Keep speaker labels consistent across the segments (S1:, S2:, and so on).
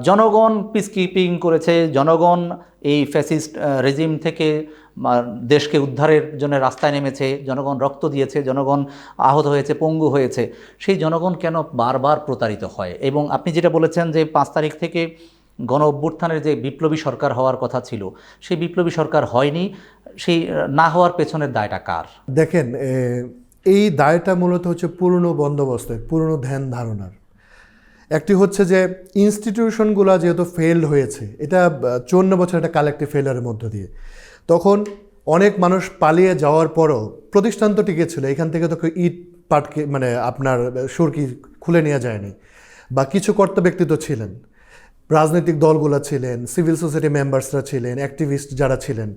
S1: জনগণ পিসকিপিং করেছে, জনগণ এই ফ্যাসিস্ট রেজিম থেকে দেশকে উদ্ধারের জন্য রাস্তায় নেমেছে, জনগণ রক্ত দিয়েছে, জনগণ আহত হয়েছে, পঙ্গু হয়েছে। সেই জনগণ কেন বারবার প্রতারিত হয়? এবং আপনি যেটা বলেছেন যে 5 তারিখ থেকে গণ অভ্যুত্থানের যে বিপ্লবী সরকার হওয়ার কথা ছিল, সেই বিপ্লবী সরকার হয়নি। সেই না হওয়ার পেছনের দায়টা কার?
S2: দেখেন, এই দায়টা মূলত হচ্ছে পুরনো বন্দোবস্তের, পুরনো ধ্যান ধারণার। একটি হচ্ছে যে ইনস্টিটিউশনগুলো যেহেতু ফেলড হয়েছে, এটা 54 বছর একটা কালেক্টিভ ফেলারের মধ্য দিয়ে, তখন অনেক মানুষ পালিয়ে যাওয়ার পরও প্রতিষ্ঠান তো টিকে ছিল। এখান থেকে তো ইট পাটকে মানে আপনার সুরকি খুলে নেওয়া যায়নি, বা কিছু কর্তা ব্যক্তিত্ব ছিলেন, রাজনৈতিক দলগুলো ছিলেন, সিভিল সোসাইটি মেম্বার্সরা ছিলেন, অ্যাক্টিভিস্ট যারা ছিলেন।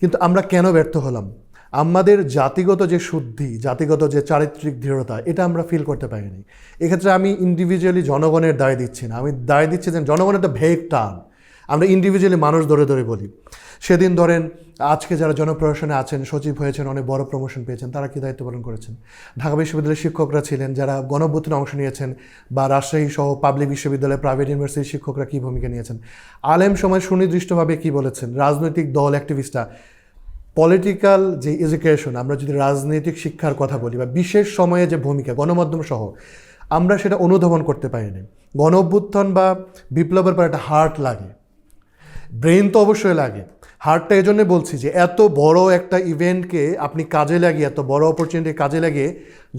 S2: কিন্তু আমরা কেন ব্যর্থ হলাম? আমাদের জাতিগত যে শুদ্ধি, জাতিগত যে চারিত্রিক দৃঢ়তা, এটা আমরা ফিল করতে পারিনি। এক্ষেত্রে আমি ইন্ডিভিজুয়ালি জনগণের দায় দিচ্ছি না, আমি দায় দিচ্ছি যে জনগণের একটা ভেগ টান, আমরা ইন্ডিভিজুয়ালি মানুষ ধরে ধরে বলি। সেদিন ধরেন আজকে যারা জনপ্রশাসনে আছেন, সচিব হয়েছেন, অনেক বড় প্রমোশন পেয়েছেন, তারা কী দায়িত্ব পালন করেছেন? ঢাকা বিশ্ববিদ্যালয়ের শিক্ষকরা ছিলেন যারা গণঅভ্যুত্থানে অংশ নিয়েছেন, বা রাজশাহী সহ পাবলিক বিশ্ববিদ্যালয়, প্রাইভেট ইউনিভার্সিটির শিক্ষকরা কী ভূমিকা নিয়েছেন? আলেম সমাজ সুনির্দিষ্টভাবে কী বলেছেন? রাজনৈতিক দল, অ্যাক্টিভিস্টরা, পলিটিক্যাল যে এডুকেশন, আমরা যদি রাজনৈতিক শিক্ষার কথা বলি, বা বিশেষ সময়ে যে ভূমিকা, গণমাধ্যম সহ, আমরা সেটা অনুধাবন করতে পারিনি। গণ অভ্যুত্থান বা বিপ্লবের পর একটা হার্ট লাগে, ব্রেন তো অবশ্যই লাগে। হার্টটা এই জন্যে বলছি যে এত বড় একটা ইভেন্টকে আপনি কাজে লাগিয়ে, এত বড় অপরচুনিটি কাজে লাগিয়ে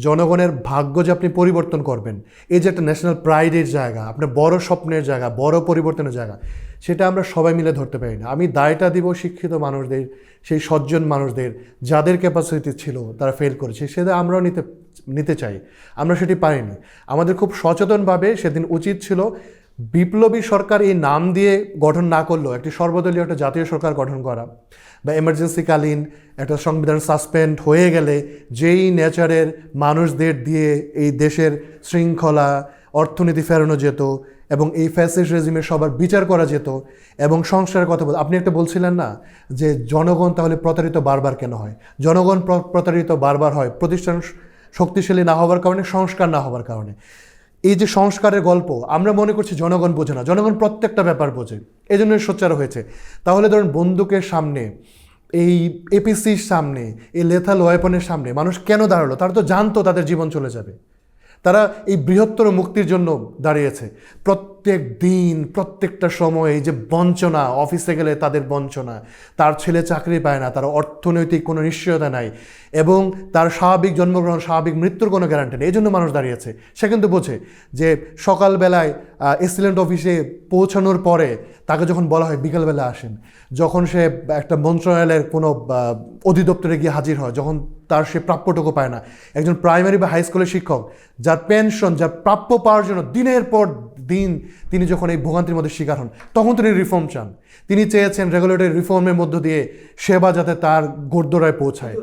S2: জনগণের ভাগ্য যে আপনি পরিবর্তন করবেন, এই যে একটা ন্যাশনাল প্রাইডের জায়গা, আপনার বড় স্বপ্নের জায়গা, বড় পরিবর্তনের জায়গা, সেটা আমরা সবাই মিলে ধরতে পারি না। আমি দায়টা দিব শিক্ষিত মানুষদের, সেই সজ্জন মানুষদের যাদের ক্যাপাসিটি ছিল তারা ফেল করেছে, সেটা আমরাও নিতে চাই। আমরা সেটি পারিনি। আমাদের খুব সচেতনভাবে সেদিন উচিত ছিল বিপ্লবী সরকার এই নাম দিয়ে গঠন না করলেও একটি সর্বদলীয় একটা জাতীয় সরকার গঠন করা, বা এমার্জেন্সিকালীন একটা সংবিধান সাসপেন্ড হয়ে গেলে যেই নেচারের মানুষদের দিয়ে এই দেশের শৃঙ্খলা, অর্থনীতি ফেরানো যেত, এবং এই ফ্যাসিস্ট রেজিমের সবার বিচার করা যেত, এবং সংস্কারের কথা আপনি একটা বলছিলেন না যে জনগণ তাহলে প্রতারিত বারবার কেন হয়? জনগণ প্রতারিত বারবার হয় প্রতিষ্ঠান শক্তিশালী না হওয়ার কারণে, সংস্কার না হওয়ার কারণে। এই যে সংস্কারের গল্প, আমরা মনে করছি জনগণ বোঝে না, জনগণ প্রত্যেকটা ব্যাপার বোঝে, এই জন্য সোচ্চার হয়েছে। তাহলে ধরুন বন্দুকের সামনে, এই এপিসির সামনে, এই লেথাল ওয়েপনের সামনে মানুষ কেন দাঁড়ালো? তারা তো জানতো তাদের জীবন চলে যাবে। তারা এই বৃহত্তর মুক্তির জন্য দাঁড়িয়েছে। প্রত্যেক দিন, প্রত্যেকটা সময় এই যে বঞ্চনা, অফিসে গেলে তাদের বঞ্চনা, তার ছেলে চাকরি পায় না, তার অর্থনৈতিক কোনো নিশ্চয়তা নাই, এবং তার স্বাভাবিক জন্মগ্রহণ, স্বাভাবিক মৃত্যুর কোনো গ্যারান্টি নেই। এই জন্য মানুষ দাঁড়িয়েছে। সে কিন্তু বোঝে যে সকালবেলায় এক্সিলেন্ট অফিসে পৌঁছানোর পরে তাকে যখন বলা হয় বিকালবেলা আসেন, যখন সে একটা মন্ত্রণালয়ের কোনো অধিদপ্তরে গিয়ে হাজির হয়, যখন তার সে প্রাপ্যটুকু পায় না, একজন প্রাইমারি বা হাই স্কুলের শিক্ষক যার পেনশন, যার প্রাপ্য পাওয়ার জন্য দিনের পর দিন তিনি যখন এই ভোগান্তির মধ্যে শিকার হন, তখন তিনি রিফর্ম চান। তিনি চেয়েছেন রেগুলেটরি রিফর্মের মধ্য দিয়ে সেবা যাতে তার গোড়দোড়ায় পৌঁছায়।